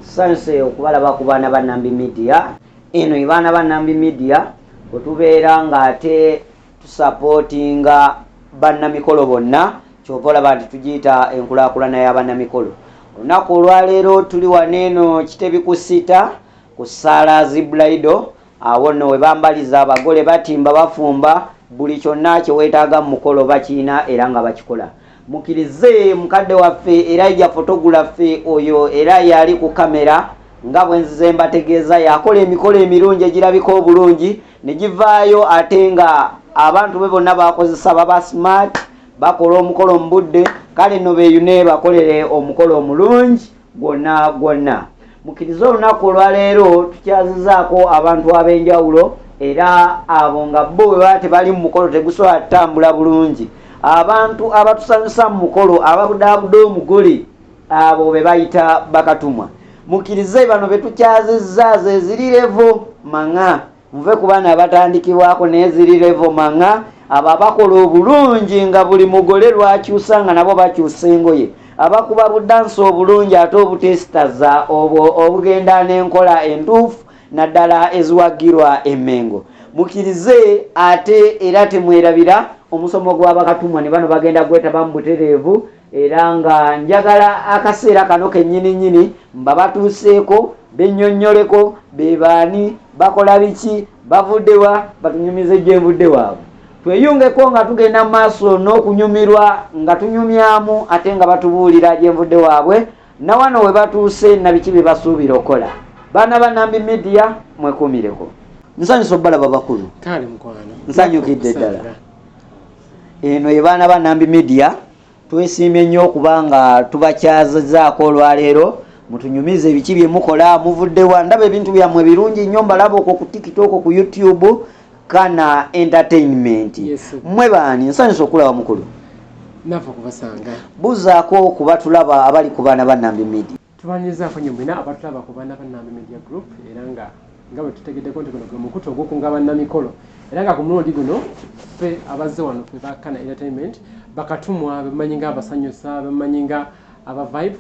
Sanse okubalaba ku baana ba Nambi Media. Eno ibaana ba Nambi Media kutubeera ng'ate tusupportinga bannamikolo bonna kyova olaba nti tugiyita enkulaakulana y'abannamikolo. Olunaku olwaleero tuli waneeno Kitebi ku Sita ku Saalazi Bridal, awo nno we bambaliza abagole batimba bafumba buli kyonna kye weetaaga mu mukolo bakiina era nga bakikola. Mukirize mukadde waffe era ya photography oyo era yali ku kamera nga bwenzize mbategeeza yakola emikolo emirungi egirabika obulungi ne givaayo ate nga abantu be bonna bakozesa baba smart bakola omukolo mu budde, kale nno beeyune bakolere omukolo omulungi gwonna. Mukirize olunaku olwaleero tukyazizaako abantu ab'enjawulo era abo nga bo bwe baba tebali mu mukolo tegusobola kutambula bulungi. Abantu abatusanyusa mu mukolo ababudaabuda omugole abo be bayita bakatumwa. Mukirize bano be tukyazizza ze ziri levo manga muve ku baana abatandikibwako naye ziri levo manga abo abakola obulungi nga buli mugole lwakyusa nga nabo bakyusa engoye, abakuba budansi obulungi ate obutesitaza obugenda n'enkola entuufu naddala eziwagirwa emmengo. Mukirize ate era temwerabira omusomo gw'abakatumwa ne bano bagenda gwetaba mu butereevu era nga njagala akaseera kano kennyini mba batuuseeko bennyonnyoleko bebaani bakola biki bavuddewa batunyumize gyenvudde waabwe. Tweyungeko nga tugenda mu maaso n'okunyumirwa nga tunyumyamu ate nga batubuulira gyenvudde waabwe na wano we batuuse na biki bye basuubira okola. Baana ba Nambi Media mwekuumireko. Nsanyusa obbalaba bakulu. Kale mukwano. Nsanyukidde ddala. Eno ye baana ba Nambi Media twesiimye nnyo okuba nga tubakyazizaako olwaleero mutunyumize ebiki bye mukola muvuddewa ndaba ebintu byammwe birungi nnyo mbalaba okwo ku TikTok ku YouTube Kana Entertainment. Yes. Mmwe baani nsanyusa okulaba mukulu. Nava kubasanga. Buzaako kuba tulaba abali ku baana ba Nambi Media. Tubanyizaako nnyo mwena abatulaba ku baana ba Nambi Media Group era nga bwe tutegeddeko nti guno gwe mukutu ogw'okunga bannamikolo era nga ku mulundi guno ffe abazze wano ffe ba Kana Entertainment bakatumwa bemanyi nga abasanyusa bemanyi nga aba vibe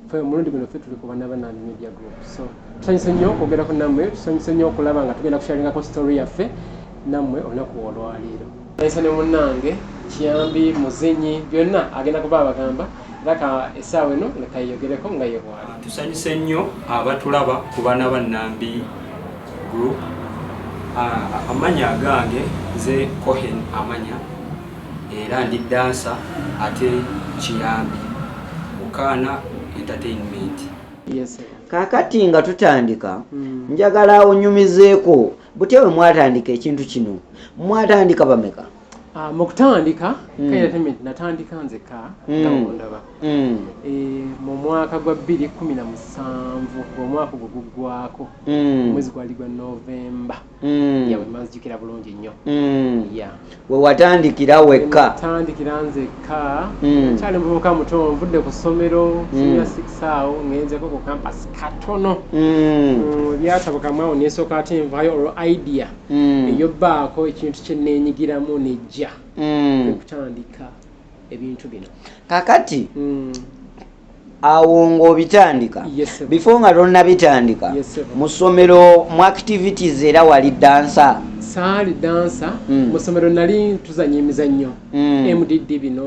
ffe mulundi guno ffe tuli ku baana ba Nambi Media Group. So tusanyuse nnyo okwogerako nammwe, tusanyuse nnyo okulaba nga tugenda kusharingako story yaffe nammwe olunaku olwaleero. Nayisa ne munnange Kiyambi Muzinyi byonna agenda kuba abagamba laka essaawa eno leka yeyogereko nga ye bwali. Tusanyuse nnyo abatulaba ku baana ba Nambi Group. Amanya agange nze Cohen amanya era ndi dansa ate Kiyambi Kana Entertainment. Yes. Kakati nga tutandika njagala onyumizeeko butyewe mwatandika ekintu kino mwatandika bameka? Mu kutandika Kana Entertainment natandika nzeka ndaba mu mwaka gwa 2017 omwaka guggwako mwezi gwali gwa Novemba yawe mazijukira bulungi nnyo. We watandikira wekka? Watandikira nzeka kyali muvubuka muto nvudde ku ssomero senior 6 awo ngenzeko ku campus katono byatabukamwawo nesooka ate nvayo olwo idea eyobbaako ekintu kye neenyigiramu nejja kutandika ebintu bino. Kakati awo ng'obitandika before nga tonnabitandika mu ssomero mu activities era wali dansa? Saali dansa mu ssomero nali tuzanya emizannyo MDD bino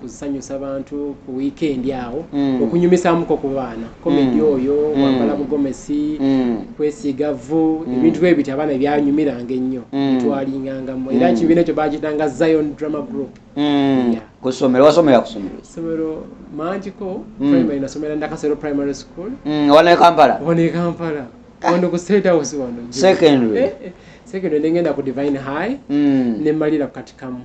kusanyusa abantu ku weekend awo okunyumisamuko ku baana komedi oyo kwambala bugomesi kwesiiga vvu ebintu bwe biti abaana byanyumiranga ennyo twalingangamo era kibiina ekyo bagitanga Zion Drama Group. Ku ssomero wasomera ku ssomero Manjiko primary nasomera Ndakasero Primary School wano e Kampala? Wano e Kampala wano ku State House wano. Secondary? Secondary nengenda ku Divine High nemalira ku Katikamu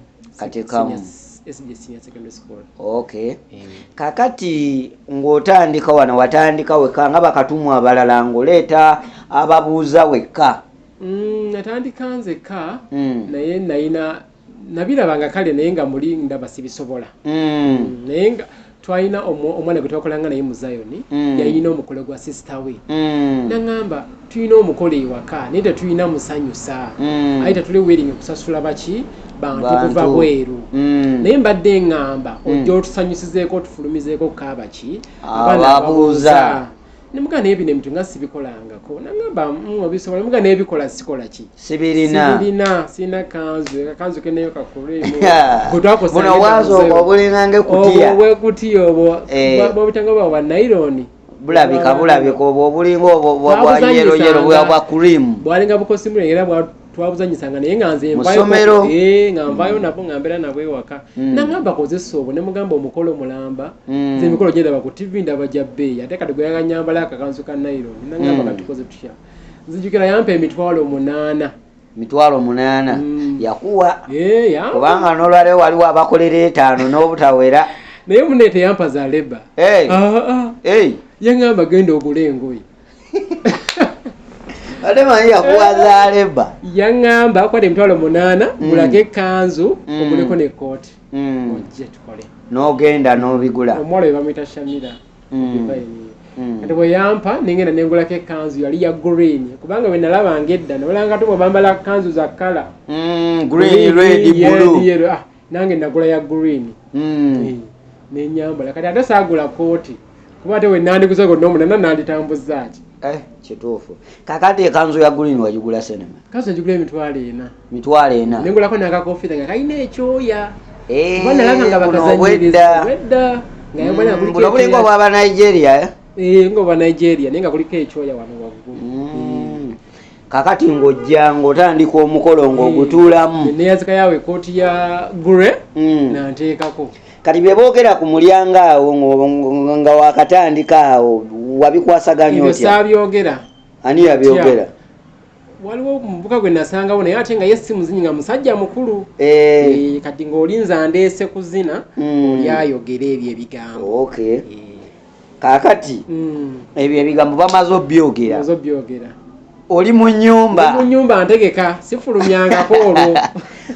SJ Senior Secondary School. Okay. Kakati ng'otandika wano watandika wekka nga bakatumwa abalala ng'oleeta ababuuza wekka? Natandika nzekka naye nayina nabirabanga kale naye nga muli ndaba sibisobola naye nga twalina omwana gwe twakolanga naye mu Zion yayina omukolo gwa sister we nangamba tulina omukolo ewaka naye tetulina musanyusa aye tetuli willing kusasula baki bantu kuva bweru naye mbadde ngamba ojja otusanyusizeeko otufulumizeeko kaabaki abaana ababuuza nemuga naye bino ebintu nga sibikolangako nangamba obisobola nemuga naye bikola sikola ki sibirina sina kanzu keneyo kakulemu buno wazo obulinga ngekutiya obwekutiya obwo bwobutanga bwa nylon bulabika obwo obulinga obwo bwa yero bwa cream bwalinga bukosimule era twabuzanyisanga naye nga nze nga nvayo nabo ngambera nabo ewaka nangamba kozesa obwo ne mugamba omukolo mulamba nze emikolo gyendaba ku tv ndaba gya bbeeyi ate kati gweyanga nyambala akakanzu ka nylon nangamba katukoze tutya nzijukira yampa emitwalo 8 yakuwa kubanga n'olwaleero waliwo abakolera 5 n'obutawera naye mune teyampa za leba yangamba genda ogula engoye ate manyi yakuwa za leba yangamba akwata emitwalo 8 gulako ekanzu oguleko nekooti ojje tukole n'ogenda n'obigula omuwala we bamwita Shamira kati bwe yampa nengenda nengulako ekanzu yali ya green kubanga bwe nalabanga edda nolanga tumo bambala kanzu za kala green red blue nange nagula ya green nenyambala kati ate saagula kooti kuba ate we nandikuza gonna omunana nalitambuzaaki kituufu kakati ekanzu ya green wagigula senema kanzu ngigula emitwalo 4 nengulako nakakofiira nga kalina ekyoya kuba nalaba nga bakazanyiriza wedda buno bulinga obwaba Nigeria ngoba Nigeria naye nga kuliko ekyoya wano waggulu kakati ng'ojja ng'otandika omukolo ng'ogutuulamu neyazika yawe ekooti ya gure nanteekako kati bye boogera ku mulyango awo nga wakatandika awo wabikwasaganya otya sabyogera ani yabyogera waliwo omuvuka gwe nasangawo naye ate nga ye si muzinyi nga musajja mukulu kati ng'olinza ndeese kuzina oli ayogera ebyo ebigambo kakati ebyo ebigambo bamaze obyogera oli mu nnyumba ntegeka sifulumyangako olwo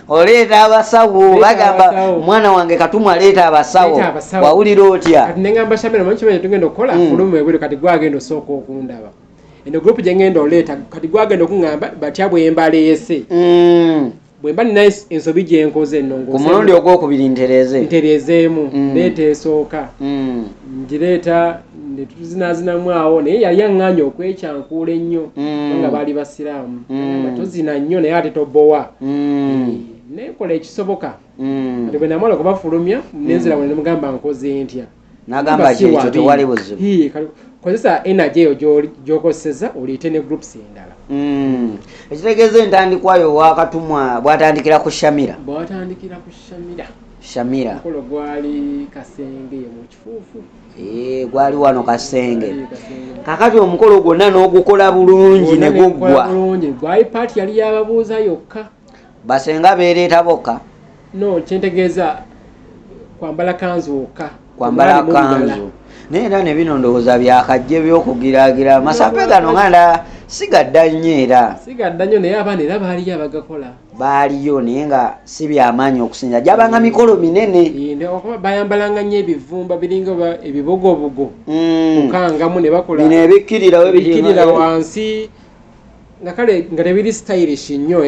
oleeta abasawo bagamba mwana wange katumu aleeta abasawo wawulira otya kati nengamba Shamira manyi kimanyi tugenda okukola fulumu ebwero kati gwagenda osooka okundaba eno group gyengenda oleeta kati gwagenda okuŋŋamba batya bwembaleese bwemba nina ensobi gyenkoze ennongo ku mulundi ogwokubiri ntereezeemu leeta esooka ngireeta netuzinazinamu awo naye yali aŋŋaanya okwekyankuula ennyo nga baali basiraamu tozina nnyo naye ate tobowa nekola ekisoboka ati bwe namala okubafulumya nenzira bwe nemugamba nkoze ntya nagamba kyekyo tewali buzibu kozesa energy eyo gy'okozeseza oliite ne groups endala ekitegeeza entandikwayo wakatumwa bwatandikira ku Shamira mukolo gwali Kasenge mu kifuufu gwali wano Kasenge kakati omukolo gwonna n'ogukola bulungi ne guggwa gwali paati yali yababuuza yokka basenga beereeta bokka no kyentegeeza kwambala kanzu okka kwambala kanzu naye era ne bino ndowooza byakajje by'okugiraagira amasape gano nganda sigadda nnyo naye abaana era baaliyo abagakola baaliyo naye nga si byamaanyi okusinza gyabanga mikolo minene bayambalanga nnyo ebivumba biringa ebibogobogo kukangamu ne bakola bino ebikkirira wansi nga kale nga tebiri stylish nnyo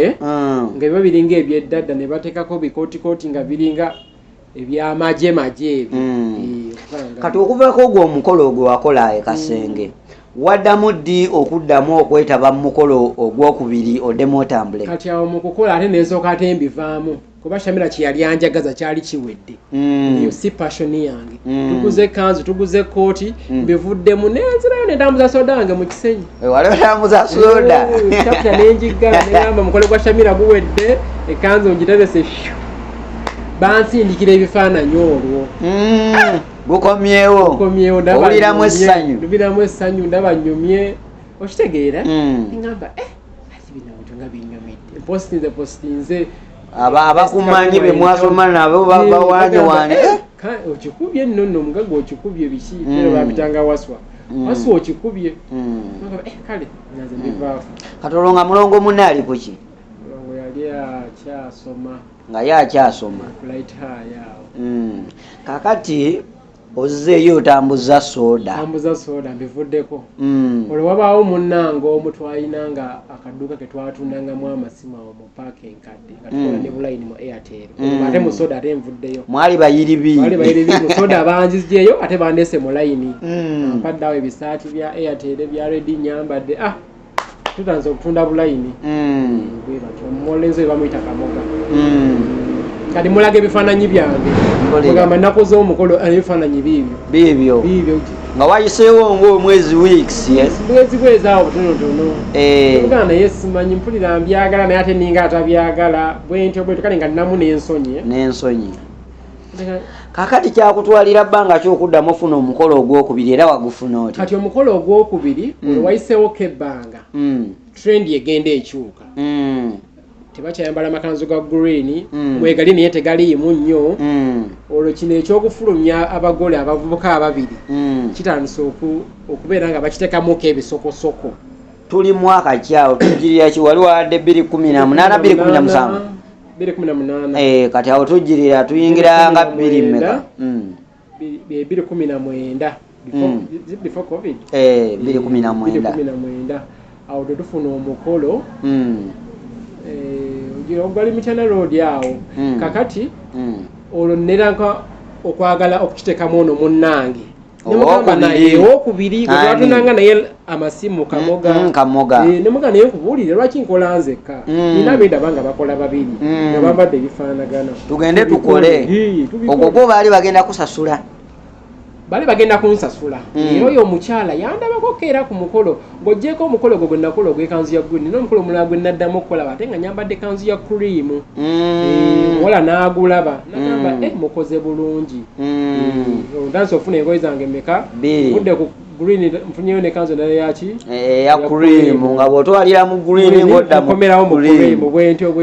nga biba biringa ebyeddadda ne bateekako bikootikooti nga biringa ebyamagye ebyo kati okuvaako ogwo omukolo ogwe wakola Kasenge waddamu ddi okuddamu okwetaba mu mukolo ogwokubiri oddemu otambule kati awo mu kukola ate neesooka ate mbivaamu kuba Shamira kyeyali anjagaza kyali kiwedde eyo si passioni yange tuguze kanzu tuguze kooti mbivuddemu nenzirayo netambuza soda wange mu kisenyi wali otambuza soda chapta nenjiggala negamba mukolo gwa Shamira guwedde ekanzu ngiterese bansindikira ebifaananyi olwo gukomyewo owuliramu essanyu ndaba nnyumye okitegeera ngamba bino bintu nga binyumidde postinze abakumanyi be mwasoma nabo bawanyiwanye okikubye nno omugaga okikubye biki era babitanga waswa okikubye kale naze mbivaako kati olwo nga mulongo munne ali kuki mulongo yali akyasoma nga ye akyasoma light high awo kakati ozzeeyo otambuza soda mbivuddeko olwo wabaawo munnango omu twalina nga akadduka ke twatundangamu amasimu awo mu paaka enkadde nga tukola ne bulayini mu Airtel ate mu soda ate nvuddeyo mwali bayiribi mu soda banzizyeyo ate bandeese mu layini mpadde awo ebisaati bya Airtel bya Redi nyambadde tutanze okutunda bulayini mumolenzi we bamuyita Kamoga kati mulaga ebifaananyi byange mugamba nakoze omukolo ebifaananyi biibyo nga wayiseewo ng'omwezi weeks mwezi gwezaawo butonotono mugana naye simanyi mpulira mbyagala naye ate ninga atabyagala bwentyo kale nga nnamu n'ensonyi kakati kyakutwalira bbanga kyokuddamu ofuna omukolo ogwokubiri era wagufuna oti kati omukolo ogwokubiri olwo wayiseewoko ebbanga trend egenda ekyuka tebakyayambala amakanzu ga green mwegali naye tegaliimu nnyo olwo kino ekyokufulumya abagole abavubuka ababiri kitandise okubeera nga bakitekamuko ebisokosoko tuli mwaka kyawo tujjirira ki wali wadde 2018 2017 kati awo tujjirira tuyingira nga 2019 before covid 2019 awo tetufuna omukolo ogwali Michana Road awo kakati olwo neranka okwagala okukitekamu ono munnange nemugamba naye owokubiri gwetwatunanga naye amasimu Kamoga nemuga naye nkubuulire lwaki nkola nzekka nina bendaba nga bakola babiri nga bambadde ebifaanagana tugende tukole ogwo gwo baali bagenda kusasula bali bagenda kunsasula era oyo omukyala yandabako keera ku mukolo ng'oggyeko omukolo gwe nakola ogw'ekanzu ya green n'omukolo omulala gwe naddamu okukola ate nga nyambadde kanzu ya cream wala n'agulaba nagamba mukoze bulungi ndansi ofuna engoye zange meka budde ku green nfunyeyo ne kanzu nayo yaki ya cream nga bw'otwalira mu green ng'odda mu komerawo mu cream bwentyo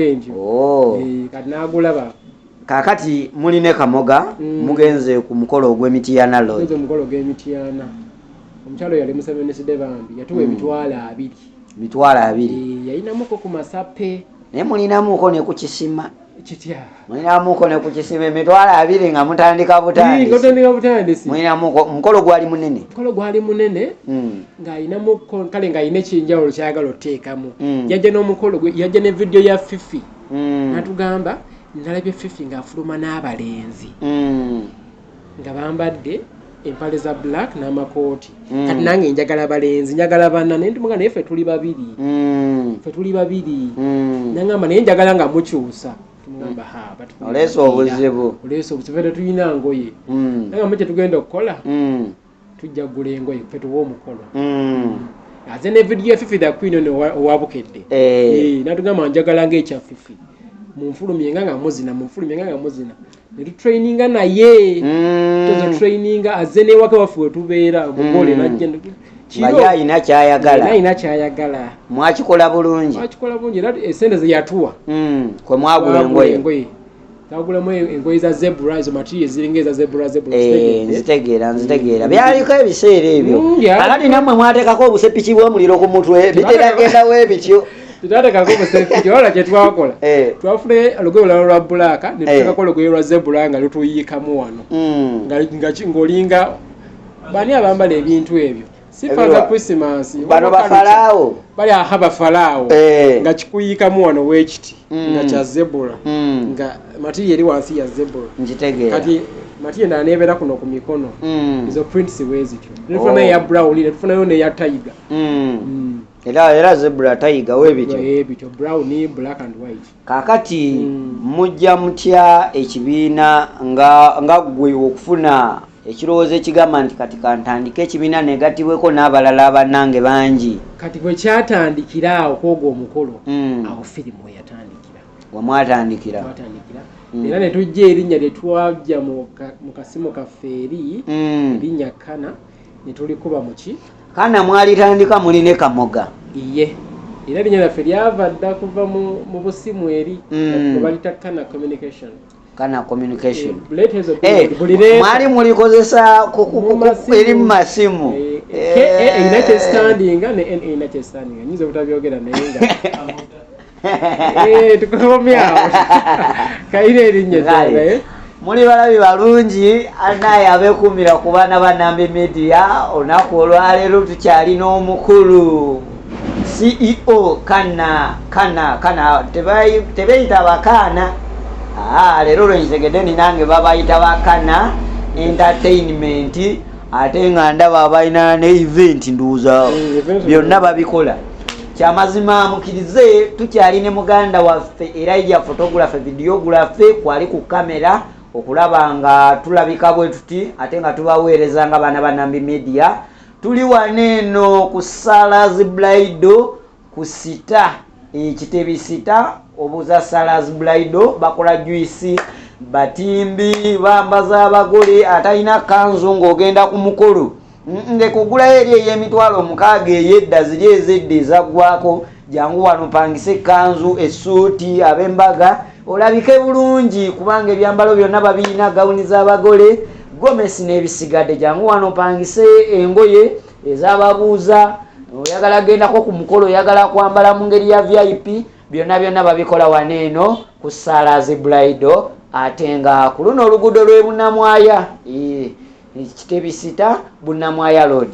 kati n'agulaba kakati muline Kamoga mugenze ku mukolo ogw'Emityana Road omukolo gw'Emityana omukyalo yali musemenesidde bambi yatuwa emitwalo 2 yayinamuko ku masape naye mulinamuko ne ku kisima kitya mulinamuko ne ku kisima emitwalo 2 nga mutandika butandisi mulinamuko omukolo gwali munene nga ayinamuko kale nga ayina ekinjawulo kyagala oteekamu yajja n'omukolo gwe yajja ne video ya Fifi natugamba nalabye Fifi ng'afuluma n'abalenzi nga bambadde empale za black n'amakooti kati nange njagala balenzi njagala banna naye ndimuga naye ffe tuli babiri nangamba naye njagala nga mukyusa tumugamba oleesa obuzibu ffe tetulina ngoye nangamba kye tugenda okukola tujja kugula engoye ffe tuwa omukolo aze ne vidiyo ya Fifi the Queen ono owabukedde natugamba njagala ng'ekya Fifi munfulumyenga nga muzina netutraininga naye traininga aze newaka waffe wetubeera omugole najja ayina kyayagala mwakikola bulungi era esente zeyatuwa kwe mwagula engoye twagulamu engoye za zebra ezo material ziringa eza zebra nzitegeera byaliko ebiseera ebyo alati nammwe mwateekako obusepiki bw'omuliro ku mutwe biteragendawo ebityo tutatekako obusepiki wala kyetwakola twafune olugoye olulala lwa bulaka netutekako olugoye lwa zebra nga lutuyiikamu wano ng'olinga bani abambala ebintu ebyo sifa za Christmas bano bafalaawo bali bafalaawo nga kikuyiikamu wano wekiti nga kya zebra nga material eri wansi ya zebra nkitegeera kati material endala nebeera kuno ku mikono izo prints wezityo netufuna eya brown netufunayo neya tiger era zebra tiger webityo brown black and white kakati mujja mutya ekibiina nga gwe okufuna ekirowoozo ekigamba nti kati kantandika ekibiina negatibweko n'abalala bannange bangi kati bwe kyatandikira awo kwogwa omukolo awo firimu wamwatandikira era netujja erinnya lyetwajja mu kasimu kaffe eri erinnya Kana netulikuba muki Kana mwalitandika muline Kamoga iye era erinnya lyaffe lyava dda kuva mu busimu eri balita Kana communication mwali mulikozesa eri mu masimu erina kyestandinga ne erina kyestandinga nyinza obutabyogera naye nga tukomyawo kaire erinnya naye muli balabi balungi anaye abeekuumira ku baana ba Nambi Media. Olunaku olwaleero tukyalina omukulu CEO kana tebeeyita bakaana. Leero lwenkitegedde ni nange babayita bakana entertainment, ate nga ndaba balina ne event nduuza byonna babikola. Kyamazima mukirize tukyali ne muganda waffe era ya photographer videographer kwali ku kamera okulaba nga tulabika bwe tuti ate nga tubaweereza nga baana ba Nambi Media. Tuli waneeno ku Sala's Bridal ku sita ekitebi sita obuza Sala's Bridal bakola juice batimbi bambaza abagole atalina kanzu ng'ogenda ku mukolo ngekugulayo eri ey'emitwalo 6 ey'edda ziri ezedda ezaggwako jangu wano pangise kanzu essuuti ab'embaga olabike bulungi kubanga ebyambalo byonna babirina gawuni z'abagole gomesi n'ebisigadde jangu wano pangise engoye ez'ababuuza oyagala gendako ku mukolo oyagala kwambala mu ngeri ya VIP byonna babikola waneeno ku Sala's Bridal ate nga ku luno oluguudo lw'e Bunnamwaya ekitebi sita Bunnamwaya Road.